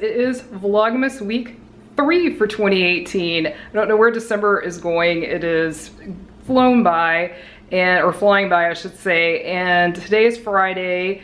it is Vlogmas week 3 for 2018. I don't know where December is going. It is flown by, or flying by I should say, and today is Friday,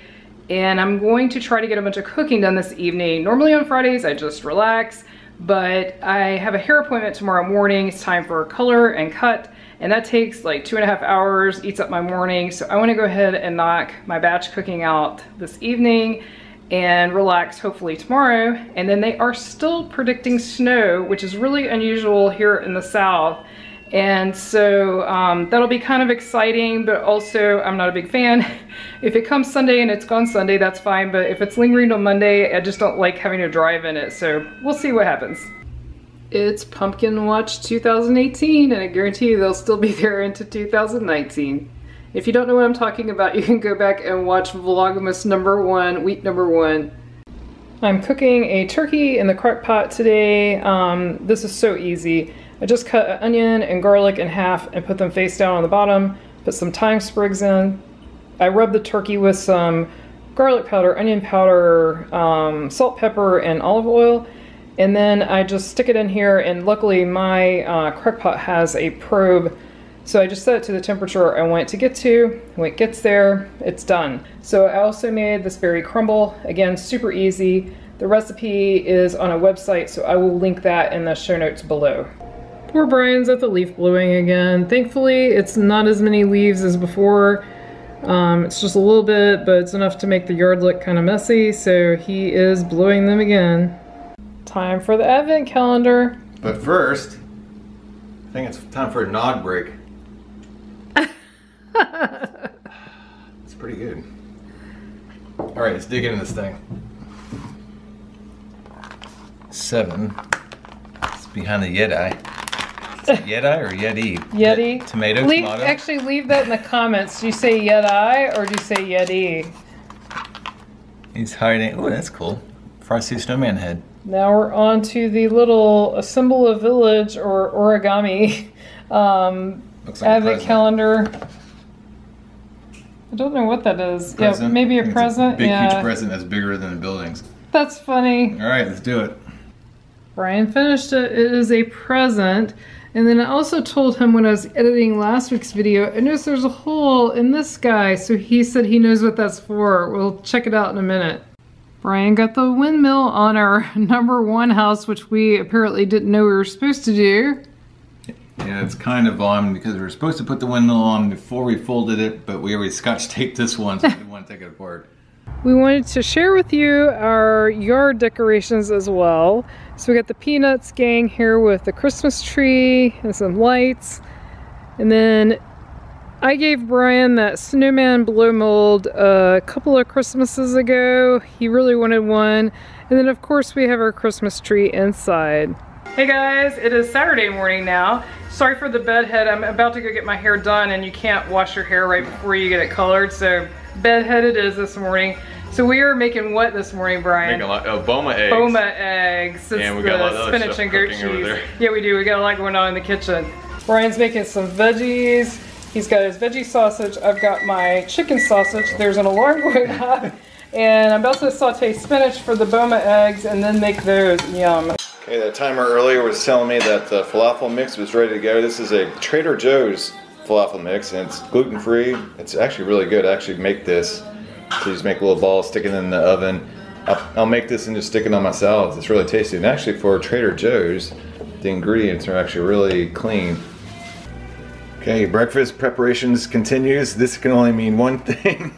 and I'm going to try to get a bunch of cooking done this evening. Normally on Fridays I just relax, but I have a hair appointment tomorrow morning. It's time for color and cut, and that takes like 2.5 hours, eats up my morning. So I want to go ahead and knock my batch cooking out this evening and relax hopefully tomorrow. And then they are still predicting snow, which is really unusual here in the South. And so that'll be kind of exciting, but also I'm not a big fan. If it comes Sunday and it's gone Sunday, that's fine, but if it's lingering till Monday, I just don't like having to drive in it, so we'll see what happens. It's Pumpkin Watch 2018, and I guarantee you they'll still be there into 2019. If you don't know what I'm talking about, you can go back and watch Vlogmas #1, week #1. I'm cooking a turkey in the crock pot today. This is so easy. I just cut an onion and garlic in half and put them face down on the bottom, put some thyme sprigs in. I rub the turkey with some garlic powder, onion powder, salt, pepper, and olive oil. And then I just stick it in here, and luckily my crock pot has a probe, so I just set it to the temperature I want it to get to. When it gets there, it's done. So I also made this berry crumble. Again, super easy. The recipe is on a website, so I will link that in the show notes below. Poor Brian's at the leaf blowing again. Thankfully, it's not as many leaves as before. It's just a little bit, but it's enough to make the yard look kind of messy, so he is blowing them again. Time for the advent calendar. But first, I think it's time for a nog break. It's pretty good. All right, let's dig into this thing. 7. It's behind the Yeti. Is it Yeti or Yeti? Yeti. Tomato. Actually, leave that in the comments. Do you say Yeti or do you say Yeti? He's hiding. Oh, that's cool. Frosty Snowman head. Now we're on to the little Assemble a Village or origami Looks like advent calendar. I don't know what that is. Yeah, maybe a present. Big, huge present that's bigger than the buildings. That's funny. All right, let's do it. Brian finished it. It is a present. And then I also told him when I was editing last week's video, I noticed there's a hole in this guy, so he said he knows what that's for. We'll check it out in a minute. Brian got the windmill on our #1 house, which we apparently didn't know we were supposed to do. Yeah, it's kind of on because we were supposed to put the windmill on before we folded it, but we already scotch taped this one, so we didn't want to take it apart. We wanted to share with you our yard decorations as well. So we got the Peanuts gang here with the Christmas tree and some lights. And then I gave Brian that snowman blow mold a couple of Christmases ago. He really wanted one. And then of course we have our Christmas tree inside. Hey guys, it is Saturday morning now. Sorry for the bedhead. I'm about to go get my hair done, and you can't wash your hair right before you get it colored. So bedhead it is this morning. So we are making what this morning, Brian? Making a lot of boma eggs. Boma eggs. It's and we got a lot of other spinach stuff and goat cooking over cheese. there. Yeah, we do. We got a lot going on in the kitchen. Brian's making some veggies. He's got his veggie sausage. I've got my chicken sausage. There's an alarm going off. And I'm about to saute spinach for the boma eggs and then make those. Yum. Okay, that timer earlier was telling me that the falafel mix was ready to go. This is a Trader Joe's falafel mix, and it's gluten-free. It's actually really good. I actually make this. So you just make little balls, stick it in the oven. I'll make this and just stick it on my salads. It's really tasty. And actually for Trader Joe's, the ingredients are actually really clean. Okay, breakfast preparations continues. This can only mean one thing.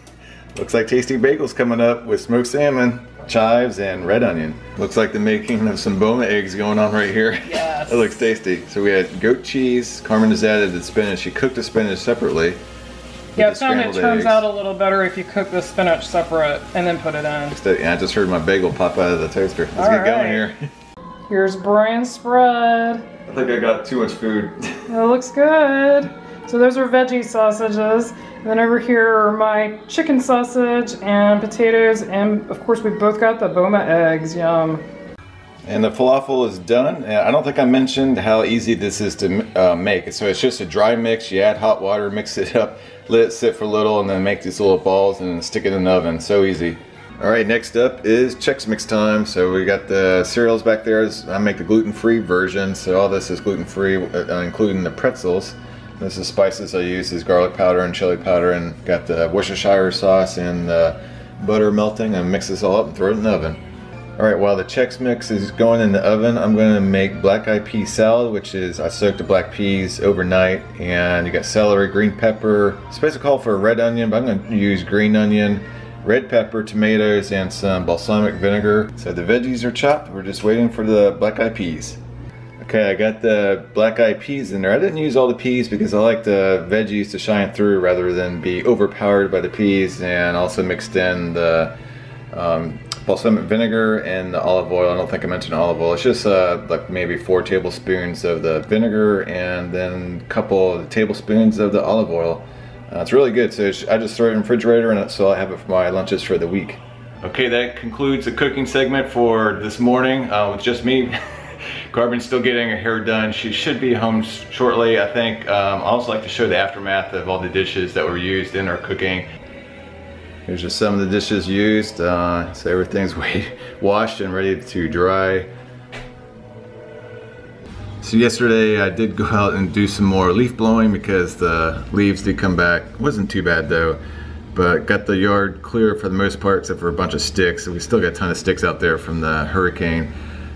Looks like tasty bagels coming up with smoked salmon, chives, and red onion. Looks like the making of some boma eggs going on right here. Yes. It looks tasty. So we had goat cheese. Carmen has added the spinach. She cooked the spinach separately. Yeah, I found it turns out a little better if you cook the spinach separate and then put it in. Yeah, I just heard my bagel pop out of the toaster. Let's get going here. Here's Brian's spread. I think I got too much food. It looks good. So those are veggie sausages. And then over here are my chicken sausage and potatoes. And of course we both got the boma eggs. Yum. And the falafel is done. I don't think I mentioned how easy this is to make. So it's just a dry mix. You add hot water, mix it up, let it sit for a little, and then make these little balls and stick it in the oven. So easy. All right, next up is Chex Mix time. So we got the cereals back there. I make the gluten-free version, so all this is gluten-free, including the pretzels. This is spices I use is garlic powder and chili powder, and got the Worcestershire sauce and butter melting. I mix this all up and throw it in the oven. All right, while the Chex Mix is going in the oven, I'm going to make black-eyed pea salad, which is I soaked the black peas overnight, and you got celery, green pepper. It's basically called for a red onion, but I'm going to use green onion, red pepper, tomatoes, and some balsamic vinegar. So the veggies are chopped. We're just waiting for the black-eyed peas. Okay, I got the black-eyed peas in there. I didn't use all the peas because I like the veggies to shine through rather than be overpowered by the peas, and also mixed in the balsamic vinegar and the olive oil. I don't think I mentioned olive oil. It's just like maybe 4 tablespoons of the vinegar and then a couple of tablespoons of the olive oil. It's really good, so I just throw it in the refrigerator, and so I have it for my lunches for the week. Okay, that concludes the cooking segment for this morning with just me. Carbon's still getting her hair done. She should be home shortly, I think. I also like to show the aftermath of all the dishes that were used in our cooking. Here's just some of the dishes used. So everything's washed and ready to dry. So yesterday I did go out and do some more leaf blowing because the leaves did come back. It wasn't too bad though, but got the yard clear for the most part except for a bunch of sticks. So we still got a ton of sticks out there from the hurricane.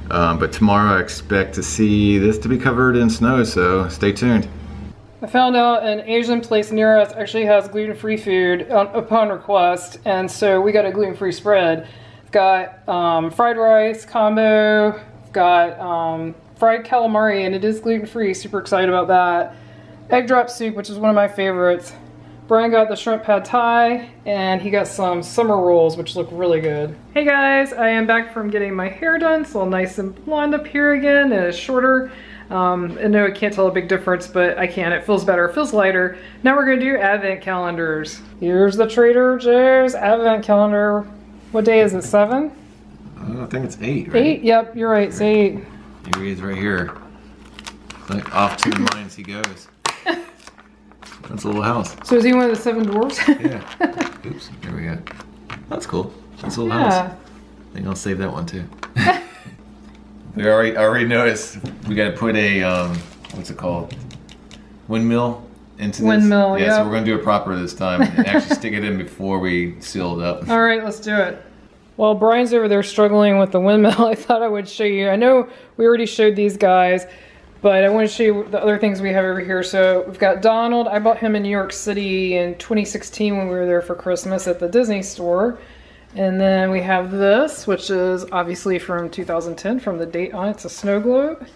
But tomorrow I expect to see this to be covered in snow, so stay tuned. I found out an Asian place near us actually has gluten-free food upon request, and so we got a gluten-free spread. It's got fried rice combo, got fried calamari, and it is gluten-free. Super excited about that. Egg drop soup, which is one of my favorites. Brian got the shrimp pad thai, and he got some summer rolls, which look really good. Hey guys, I am back from getting my hair done. It's all nice and blonde up here again, and it's shorter. I know I can't tell a big difference, but I can. It feels better, it feels lighter. Now we're gonna do advent calendars. Here's the Trader Joe's advent calendar. What day is it, 7? I think it's 8, right? 8? Yep, you're right, it's 8. Here he is right here. Like off to the mines he goes. That's a little house. So is he one of the 7 dwarfs? Yeah. Oops, there we go. That's cool. That's a little house. I think I'll save that one too. I already noticed we got to put a, what's it called? Windmill into this. Windmill, yeah. So we're going to do it proper this time and actually stick it in before we seal it up. All right, let's do it. While Brian's over there struggling with the windmill, I thought I would show you. I know we already showed these guys, but I want to show you the other things we have over here. So we've got Donald. I bought him in New York City in 2016 when we were there for Christmas at the Disney store. And then we have this, which is obviously from 2010 from the date on it. It's a snow globe.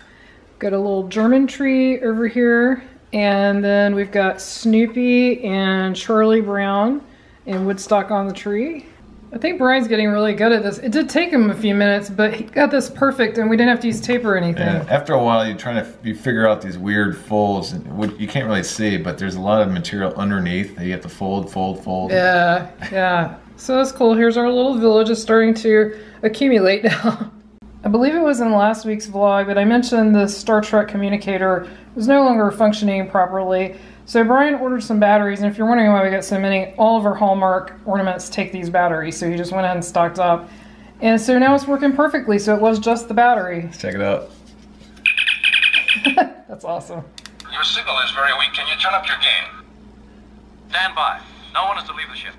Got a little German tree over here. And then we've got Snoopy and Charlie Brown and Woodstock on the tree. I think Brian's getting really good at this. It did take him a few minutes, but he got this perfect and we didn't have to use tape or anything. Yeah, after a while you figure out these weird folds, and you can't really see, but there's a lot of material underneath that you have to fold. Yeah, yeah. So that's cool. Here's our little village. It's starting to accumulate now. I believe it was in last week's vlog, but I mentioned the Star Trek communicator was no longer functioning properly. So Brian ordered some batteries, and if you're wondering why we got so many, all of our Hallmark ornaments take these batteries, so he just went ahead and stocked up. And so now it's working perfectly, so it was just the battery. Let's check it out. That's awesome. Your signal is very weak. Can you turn up your gain? Stand by. No one is to leave the ship.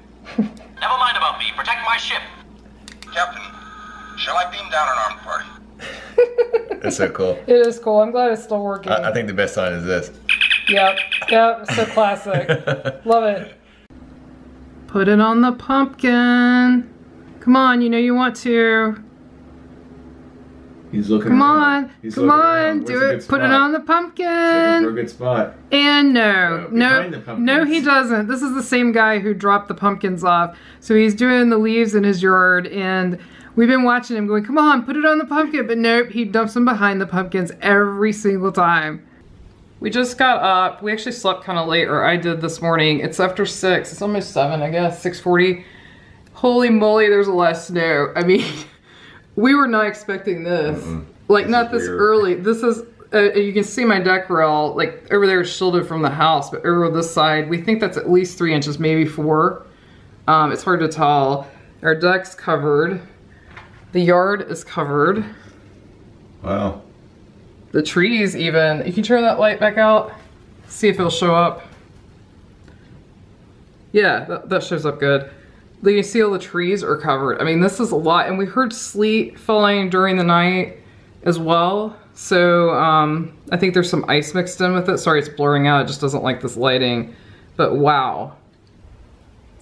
Never mind about me. Protect my ship. Captain, shall I beam down an armed party? That's so cool. It is cool. I'm glad it's still working. I think the best sign is this. Yep, so classic. Love it. Put it on the pumpkin. Come on, you know you want to. He's looking Come around. on, come on, do it. Put it on the pumpkin. He's looking for a good spot. And no, he doesn't. This is the same guy who dropped the pumpkins off. So he's doing the leaves in his yard, and we've been watching him going, come on, put it on the pumpkin. But nope, he dumps them behind the pumpkins every single time. We just got up. We actually slept kind of late, or I did this morning. It's after 6. It's almost 7, I guess, 6:40. Holy moly, there's a lot of snow. I mean, we were not expecting this. Like, not this early. This is, you can see my deck rail, like, over there is shielded from the house, but over this side, we think that's at least 3 inches, maybe 4. It's hard to tell. Our deck's covered. The yard is covered. Wow. The trees even. You can turn that light back out. See if it'll show up. Yeah, that shows up good. You can see all the trees are covered. I mean, this is a lot. And we heard sleet falling during the night as well. So I think there's some ice mixed in with it. Sorry, it's blurring out. It just doesn't like this lighting. But wow.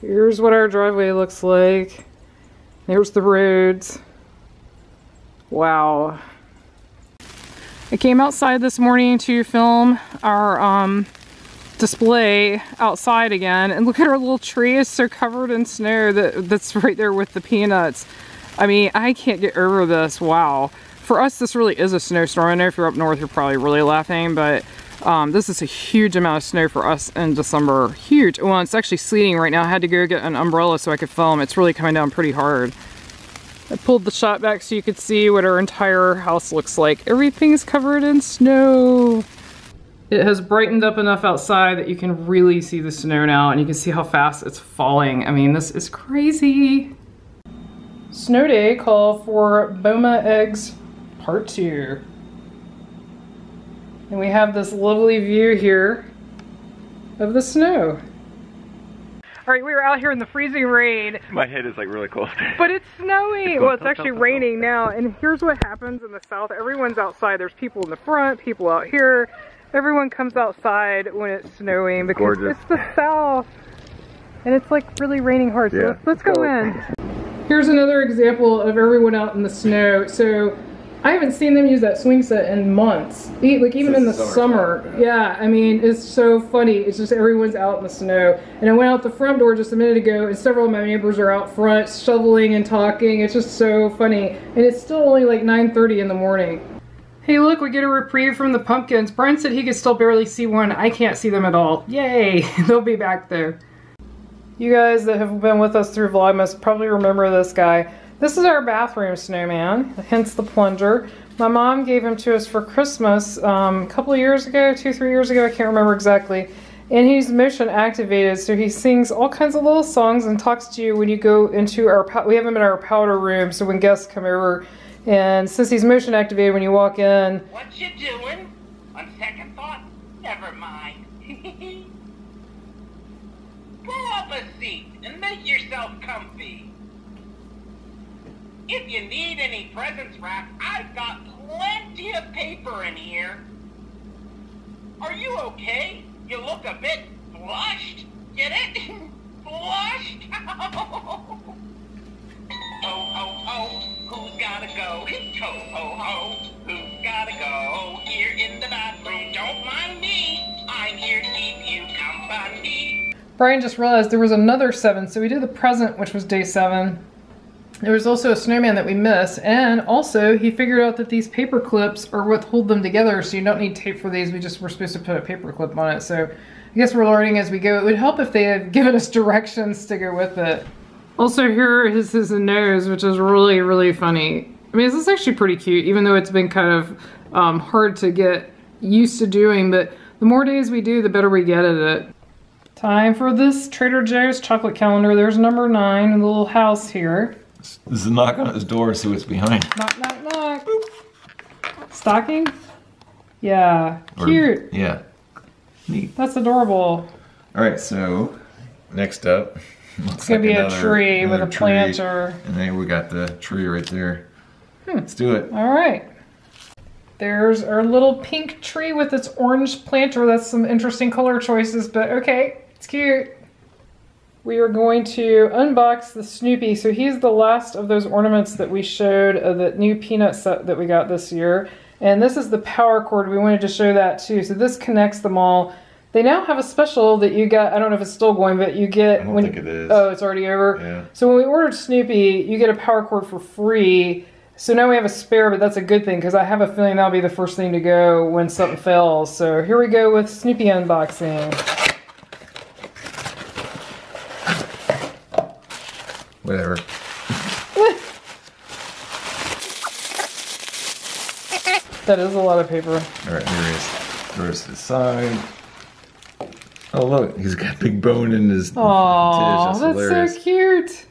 Here's what our driveway looks like. There's the roads. Wow. I came outside this morning to film our display outside again, and look at our little tree. It's so covered in snow that's right there with the peanuts. I mean, I can't get over this. Wow. For us, this really is a snowstorm. I know if you're up north, you're probably really laughing, but this is a huge amount of snow for us in December. Huge. Well, it's actually sleeting right now. I had to go get an umbrella so I could film. It's really coming down pretty hard. I pulled the shot back so you could see what our entire house looks like. Everything's covered in snow. It has brightened up enough outside that you can really see the snow now, and you can see how fast it's falling. I mean, this is crazy. Snow day call for Boma eggs part 2. And we have this lovely view here of the snow. All right, we were out here in the freezing rain. My head is like really cold. But it's snowing. Well, it's actually raining now. And here's what happens in the south. Everyone's outside. There's people in the front, people out here. Everyone comes outside when it's snowing because it's the south. And it's like really raining hard. So yeah, let's go in. Here's another example of everyone out in the snow. So I haven't seen them use that swing set in months. Like even in the summer. Yeah, I mean, it's so funny. It's just everyone's out in the snow. And I went out the front door just a minute ago and several of my neighbors are out front shoveling and talking. It's just so funny. And it's still only like 9:30 in the morning. Hey look, we get a reprieve from the pumpkins. Brian said he could still barely see one. I can't see them at all. Yay, they'll be back there. You guys that have been with us through Vlogmas probably remember this guy. This is our bathroom snowman, hence the plunger. My mom gave him to us for Christmas a couple of years ago, 2-3 years ago, I can't remember exactly. And he's motion activated, so he sings all kinds of little songs and talks to you when you go into our, we have him in our powder room, so when guests come over. And since he's motion activated, when you walk in. What you doing? On second thought, never mind. Pull up a seat and make yourself comfy. If you need any presents wrapped, I've got plenty of paper in here. Are you okay? You look a bit flushed. Get it? Flushed? Ho, ho, ho, who's gotta go? Ho, ho, ho, who's gotta go? Here in the bathroom, don't mind me. I'm here to keep you company. Brian just realized there was another 7, so we did the present, which was day 7. There was also a snowman that we missed, and also he figured out that these paper clips are what hold them together, so you don't need tape for these. We just were supposed to put a paper clip on it, so I guess we're learning as we go. It would help if they had given us directions to go with it. Also here is his nose, which is really, really funny. I mean, this is actually pretty cute, even though it's been kind of hard to get used to doing, but the more days we do, the better we get at it. Time for this Trader Joe's chocolate calendar. There's number 9 in the little house here. This is a knock on his door, see what's behind. Knock, knock, knock. Boop. Stocking? Yeah, cute. Yeah, neat. That's adorable. All right, so next up, it's gonna be a tree with a planter. And then we got the tree right there. Let's do it. All right. There's our little pink tree with its orange planter. That's some interesting color choices, but okay, it's cute. We are going to unbox the Snoopy. So he's the last of those ornaments that we showed, the new peanut set that we got this year. And this is the power cord. We wanted to show that too. So this connects them all. They now have a special that you got, I don't know if it's still going, but you get... I don't think it is. Oh, it's already over? Yeah. So when we ordered Snoopy, you get a power cord for free. So now we have a spare, but that's a good thing because I have a feeling that'll be the first thing to go when something fails. So here we go with Snoopy unboxing. Whatever. That is a lot of paper. All right, here he is. Throws to the side. Oh look, he's got a big bone in his dish. Aww, that's hilarious. so cute.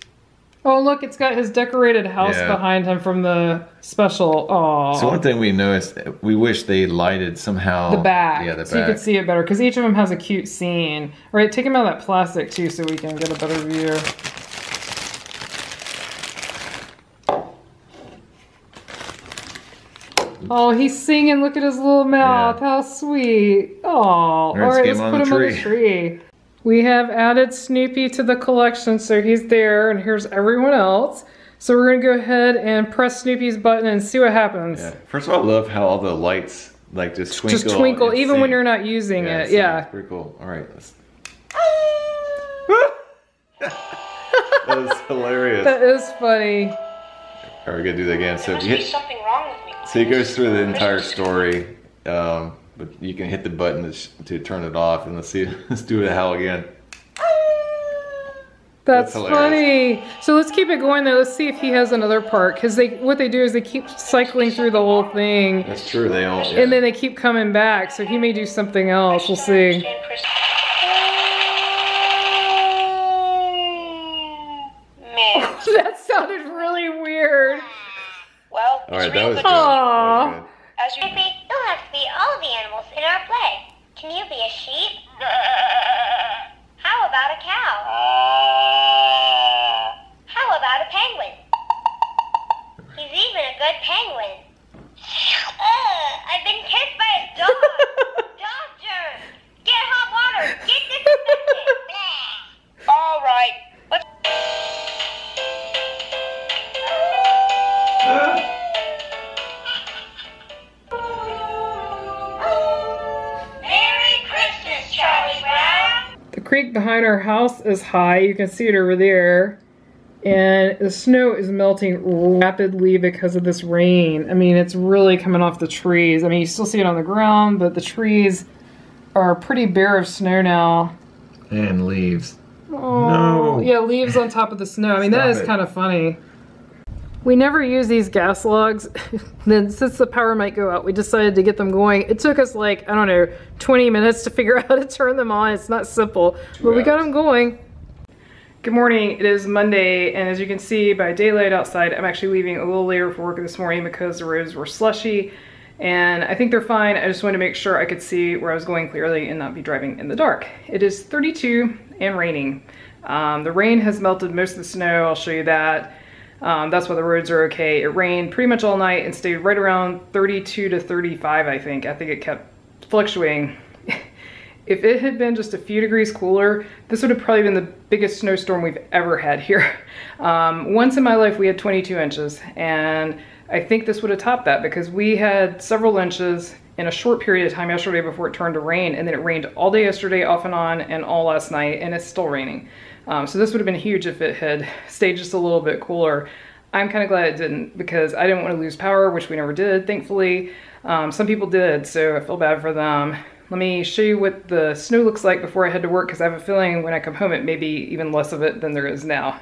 Oh, look, it's got his decorated house behind him from the special. Oh. So one thing we noticed, we wish they lighted somehow the back. Yeah, the so back. You could see it better because each of them has a cute scene. All right, take him out of that plastic too, so we can get a better view. Oh, he's singing. Look at his little mouth. How sweet. Oh, all right, let's put him on the tree. We have added Snoopy to the collection, so he's there, and here's everyone else. So we're gonna go ahead and press Snoopy's button and see what happens. Yeah. First of all, I love how all the lights like just twinkle. Just twinkle, even when you're not using it. Yeah. It's pretty cool. All right, let's. That was hilarious. That is funny. All right, we're gonna do that again. So There must be something wrong with me. So he goes through the entire story, but you can hit the button to turn it off, and let's see. Let's do the howl again. That's funny. So let's keep it going though. Let's see if he has another part, because what they do is they keep cycling through the whole thing. That's true. They all. And then they keep coming back. So he may do something else. We'll see. That sounded really weird. Well, all right, that was good. Aww. As you don't have to be all the animals in our play. Can you be a sheep? How about a cow? How about a penguin? He's even a good penguin. I've been kicked by a dog. Dog germ. Get hot water. Get disinfectant. all right? Let's Merry Christmas, Charlie Brown. The creek behind our house is high. You can see it over there. And the snow is melting rapidly because of this rain. I mean, it's really coming off the trees. I mean, you still see it on the ground, but the trees are pretty bare of snow now. And leaves. Oh, no. Yeah, leaves on top of the snow. I mean, that is kind of funny. We never use these gas logs. Then since the power might go out, we decided to get them going. It took us like, I don't know, 20 minutes to figure out how to turn them on. It's not simple, but we got them going. Good morning, it is Monday, and as you can see by daylight outside, I'm actually leaving a little later for work this morning because the roads were slushy, and I think they're fine. I just wanted to make sure I could see where I was going clearly and not be driving in the dark. It is 32 and raining. The rain has melted most of the snow, I'll show you that. That's why the roads are okay. It rained pretty much all night and stayed right around 32 to 35, I think. I think it kept fluctuating. If it had been just a few degrees cooler, this would have probably been the biggest snowstorm we've ever had here. Once in my life we had 22 inches, and I think this would have topped that because we had several inches in a short period of time yesterday before it turned to rain, and then it rained all day yesterday off and on and all last night, and it's still raining. So this would have been huge if it had stayed just a little bit cooler. I'm kind of glad it didn't because I didn't want to lose power, which we never did, thankfully. Some people did, so I feel bad for them. Let me show you what the snow looks like before I head to work because I have a feeling when I come home it may be even less of it than there is now.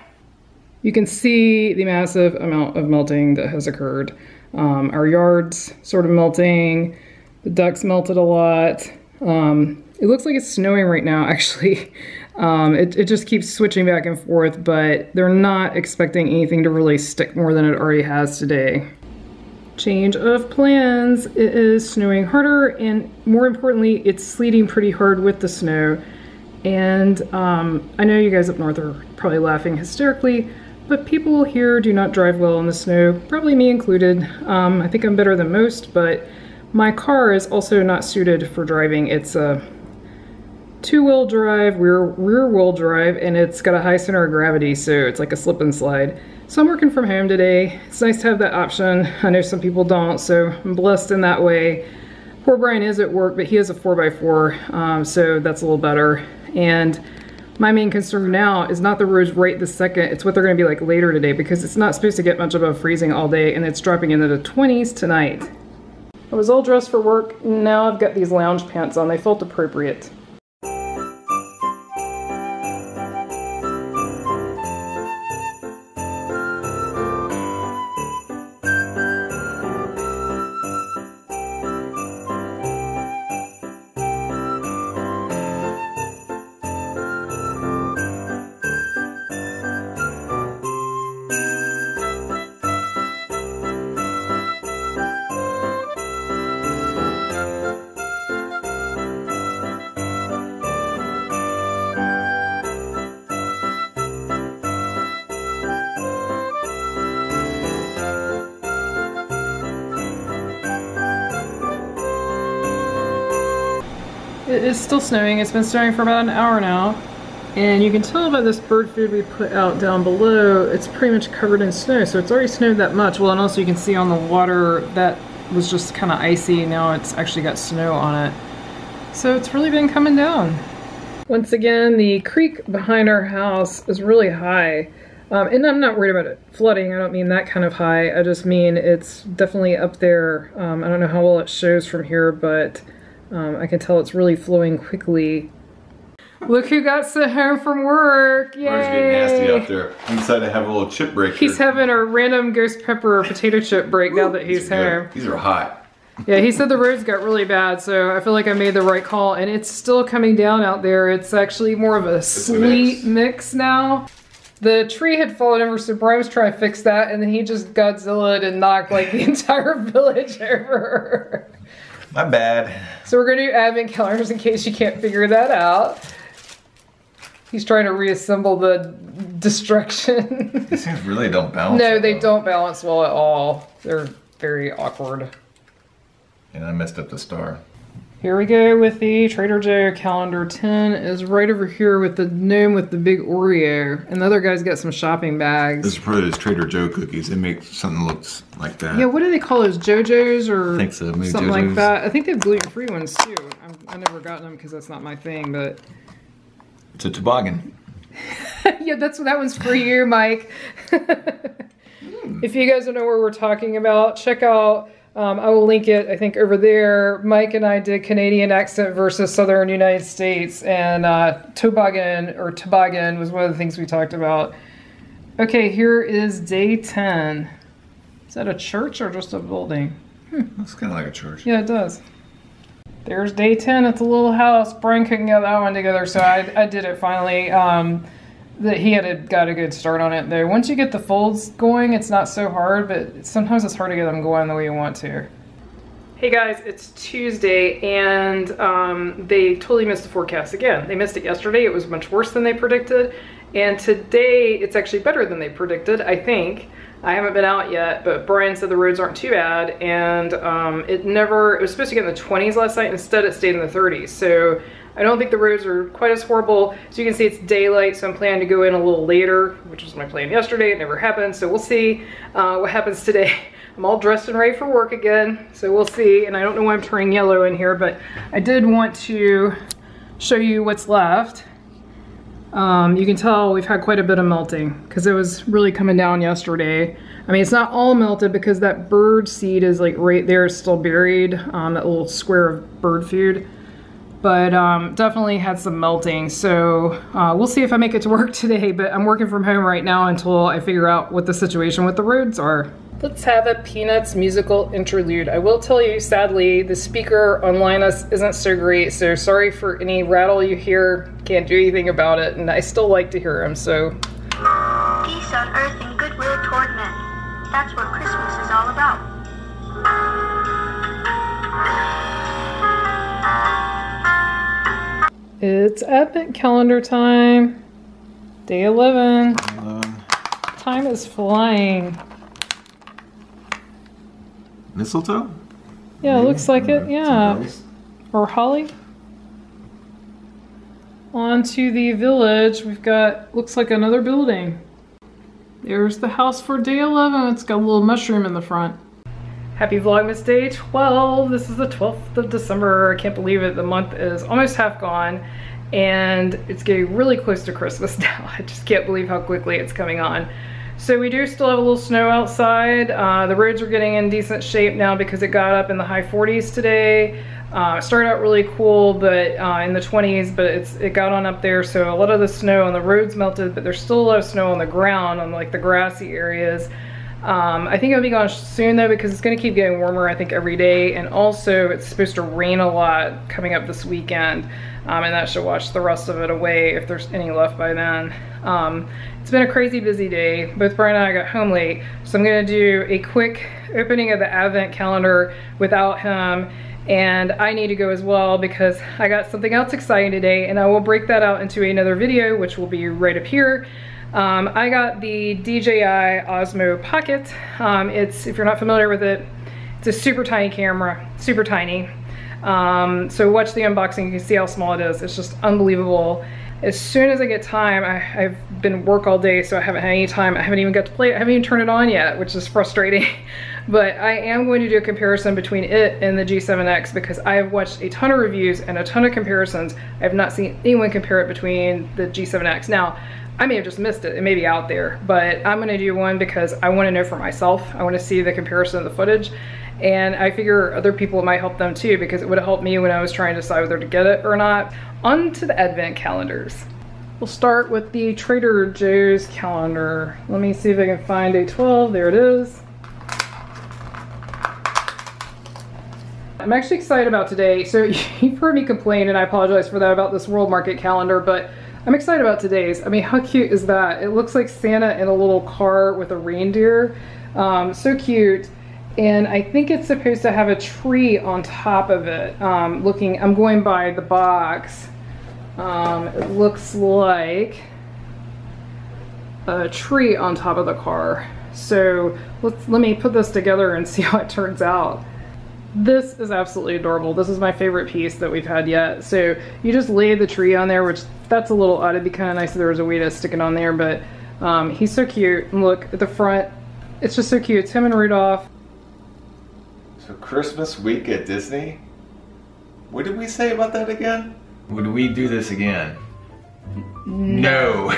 You can see the massive amount of melting that has occurred. Our yard's sort of melting, the ducks melted a lot. It looks like it's snowing right now actually. It just keeps switching back and forth, but they're not expecting anything to really stick more than it already has today. Change of plans. It is snowing harder, and more importantly, it's sleeting pretty hard with the snow. And I know you guys up north are probably laughing hysterically, but people here do not drive well in the snow, probably me included. I think I'm better than most, but my car is also not suited for driving. It's a two-wheel drive, rear-wheel drive, and it's got a high center of gravity, so it's like a slip and slide. So I'm working from home today. It's nice to have that option. I know some people don't, so I'm blessed in that way. Poor Brian is at work, but he has a 4x4, so that's a little better. And my main concern now is not the roads right this second, it's what they're gonna be like later today because it's not supposed to get much above freezing all day, and it's dropping into the 20s tonight. I was all dressed for work, now I've got these lounge pants on. They felt appropriate. It is still snowing. It's been snowing for about an hour now. And you can tell by this bird food we put out down below, it's pretty much covered in snow. So it's already snowed that much. Well, and also you can see on the water that was just kind of icy. Now it's actually got snow on it. So it's really been coming down. Once again, the creek behind our house is really high. And I'm not worried about it flooding. I don't mean that kind of high. I just mean it's definitely up there. I don't know how well it shows from here, but I can tell it's really flowing quickly. Look who got sent home from work. Yay! It's getting nasty out there. He decided to have a little chip break He's having a random ghost pepper potato chip break now that he's home. These are hot. Yeah, he said the roads got really bad, so I feel like I made the right call. And it's still coming down out there. It's actually more of a sleet mix now. The tree had fallen over, so Brian was trying to fix that, and then he just Godzilla'd and knocked like the entire village over. My bad. So we're gonna do advent calendars in case you can't figure that out. He's trying to reassemble the destruction. These things really don't balance. No, they don't balance well at all. They're very awkward. And I messed up the star. Here we go with the Trader Joe calendar. 10 is right over here with the gnome with the big Oreo. And the other guy's got some shopping bags. This is probably those Trader Joe cookies. They make something that looks like that. Yeah, what do they call those? JoJo's or I think so, maybe something JoJo's. like that? I think they have gluten-free ones too. I've never gotten them because that's not my thing, but... It's a toboggan. Yeah, that one's for you, Mike. If you guys don't know what we're talking about, check out, I will link it, I think, over there. Mike and I did Canadian accent versus Southern United States, and toboggan was one of the things we talked about. Okay, here is day 10. Is that a church or just a building? Looks kind of like a church. Yeah, it does. There's day 10 at the little house. Brian couldn't get that one together, so I did it finally. He got a good start on it though. Once you get the folds going, it's not so hard, but sometimes it's hard to get them going the way you want to. Hey guys, it's Tuesday, and they totally missed the forecast again. They missed it yesterday. It was much worse than they predicted, and today it's actually better than they predicted, I think. I haven't been out yet, but Brian said the roads aren't too bad, and it was supposed to get in the 20s last night. Instead, it stayed in the 30s. So I don't think the roads are quite as horrible. So you can see it's daylight, so I'm planning to go in a little later, which was my plan yesterday. It never happened, so we'll see what happens today. I'm all dressed and ready for work again, so we'll see. And I don't know why I'm turning yellow in here, but I did want to show you what's left. You can tell we've had quite a bit of melting because it was really coming down yesterday. I mean, it's not all melted because that bird seed is like right there, still buried, that little square of bird food. But definitely had some melting. So we'll see if I make it to work today, but I'm working from home right now until I figure out what the situation with the roads are. Let's have a Peanuts musical interlude. I will tell you, sadly, the speaker on Linus isn't so great, so sorry for any rattle you hear. Can't do anything about it, and I still like to hear him, so. Peace on earth and goodwill toward men. That's what Christmas is all about. It's Advent calendar time. Day 11. Time is flying. Mistletoe? Yeah, it looks like it, yeah. Or holly. On to the village. We've got, looks like another building. There's the house for day 11. It's got a little mushroom in the front. Happy Vlogmas Day 12. This is the 12th of December. I can't believe it. The month is almost half gone, and it's getting really close to Christmas now. I just can't believe how quickly it's coming on. So we do still have a little snow outside. The roads are getting in decent shape now because it got up in the high 40s today. It started out really cool, but in the 20s, but it got on up there. So a lot of the snow on the roads melted, but there's still a lot of snow on the ground, on like the grassy areas. I think it'll be gone soon though, because it's going to keep getting warmer, I think, every day. And also it's supposed to rain a lot coming up this weekend. And that should wash the rest of it away if there's any left by then. It's been a crazy busy day. Both Brian and I got home late, so I'm going to do a quick opening of the Advent calendar without him. And I need to go as well because I got something else exciting today, and I will break that out into another video, which will be right up here. I got the DJI Osmo Pocket. If you're not familiar with it, it's a super tiny camera, super tiny. So watch the unboxing, you can see how small it is. It's just unbelievable. As soon as I get time, I've been work all day, so I haven't had any time. I haven't even got to play it. I haven't even turned it on yet, which is frustrating. But I am going to do a comparison between it and the G7X because I have watched a ton of reviews and a ton of comparisons. I have not seen anyone compare it between the G7X. Now, I may have just missed it. It may be out there, but I'm gonna do one because I wanna know for myself. I wanna see the comparison of the footage. And I figure other people might help them too because it would have helped me when I was trying to decide whether to get it or not. On to the advent calendars. We'll start with the Trader Joe's calendar. Let me see if I can find a 12. There it is. I'm actually excited about today. So you've heard me complain, and I apologize for that, about this World Market calendar, but I'm excited about today's. I mean, how cute is that? It looks like Santa in a little car with a reindeer. So cute. And I think it's supposed to have a tree on top of it. I'm going by the box. It looks like a tree on top of the car. So let me put this together and see how it turns out. This is absolutely adorable. This is my favorite piece that we've had yet. So you just lay the tree on there, which that's a little odd. It'd be kind of nice if there was a way to stick it on there, but he's so cute. And look at the front. It's just so cute. It's him and Rudolph. So Christmas week at Disney? What did we say about that again? Would we do this again? No.